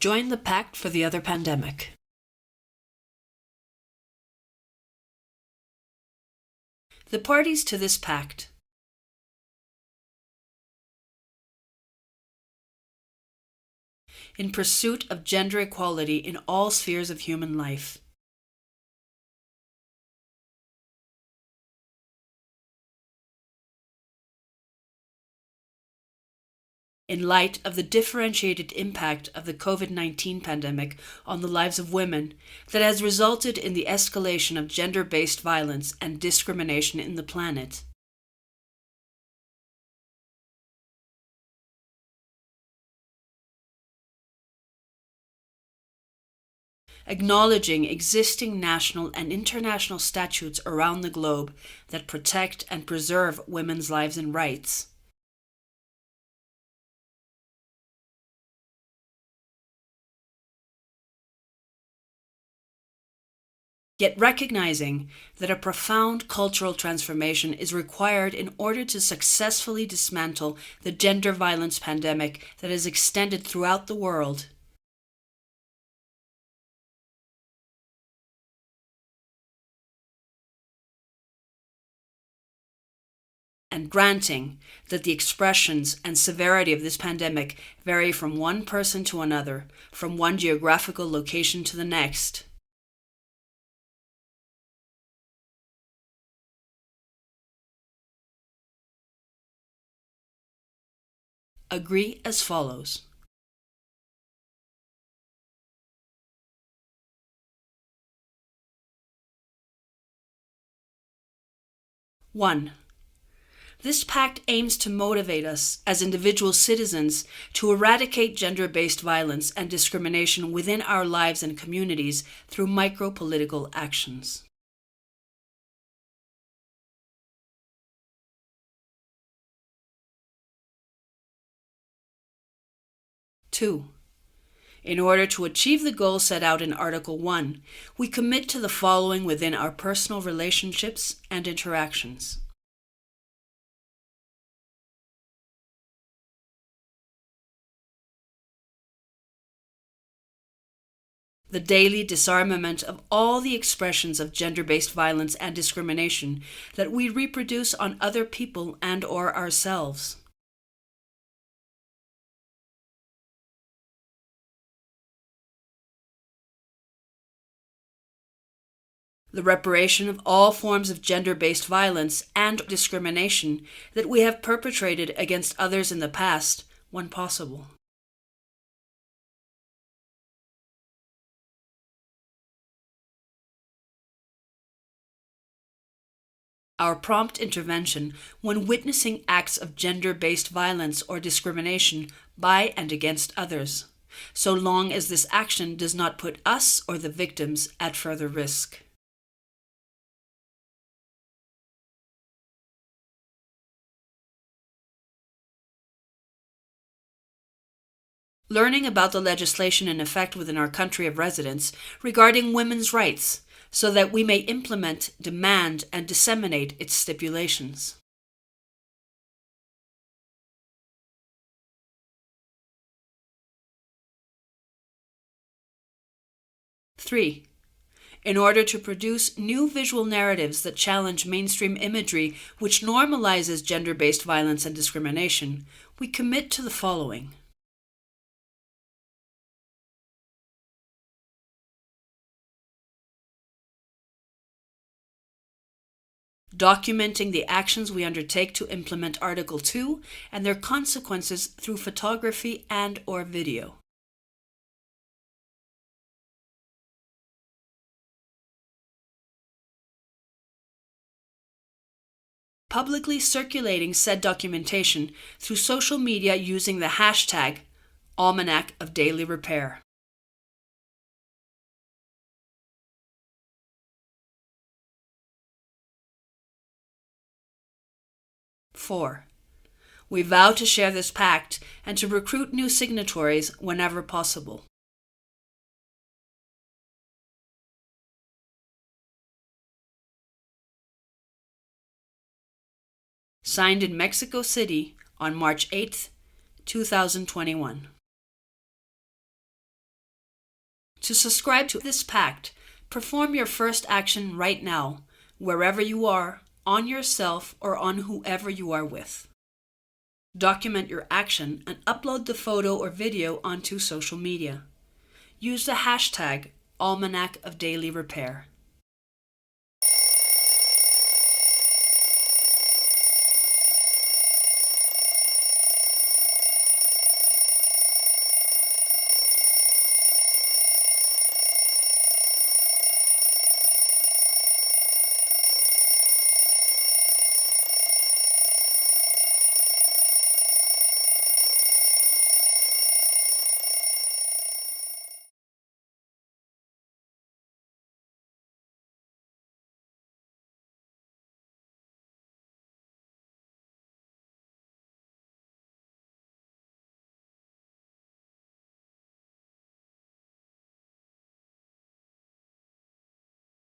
Join the Pact for the Other Pandemic. The parties to this pact in pursuit of gender equality in all spheres of human life. In light of the differentiated impact of the COVID-19 pandemic on the lives of women that has resulted in the escalation of gender-based violence and discrimination in the planet. Acknowledging existing national and international statutes around the globe that protect and preserve women's lives and rights. Yet recognizing that a profound cultural transformation is required in order to successfully dismantle the gender violence pandemic that has extended throughout the world. And granting that the expressions and severity of this pandemic vary from one person to another, from one geographical location to the next. Agree as follows. One. This pact aims to motivate us as individual citizens to eradicate gender-based violence and discrimination within our lives and communities through micro-political actions. Two. In order to achieve the goals set out in Article 1, we commit to the following within our personal relationships and interactions. The daily disarmament of all the expressions of gender-based violence and discrimination that we reproduce on other people and/or ourselves. The reparation of all forms of gender-based violence and discrimination that we have perpetrated against others in the past, when possible. Our prompt intervention when witnessing acts of gender-based violence or discrimination by and against others, so long as this action does not put us or the victims at further risk. Learning about the legislation in effect within our country of residence regarding women's rights, so that we may implement, demand, and disseminate its stipulations. Three. In order to produce new visual narratives that challenge mainstream imagery which normalizes gender-based violence and discrimination, we commit to the following. Documenting the actions we undertake to implement Article 2 and their consequences through photography and/or video. Publicly circulating said documentation through social media using the hashtag Almanac of Daily Repair. 4. We vow to share this pact and to recruit new signatories whenever possible. Signed in Mexico City on March 8, 2021. To subscribe to this pact, perform your first action right now, wherever you are, on yourself or on whoever you are with. Document your action and upload the photo or video onto social media. Use the hashtag Almanac of Daily Repair.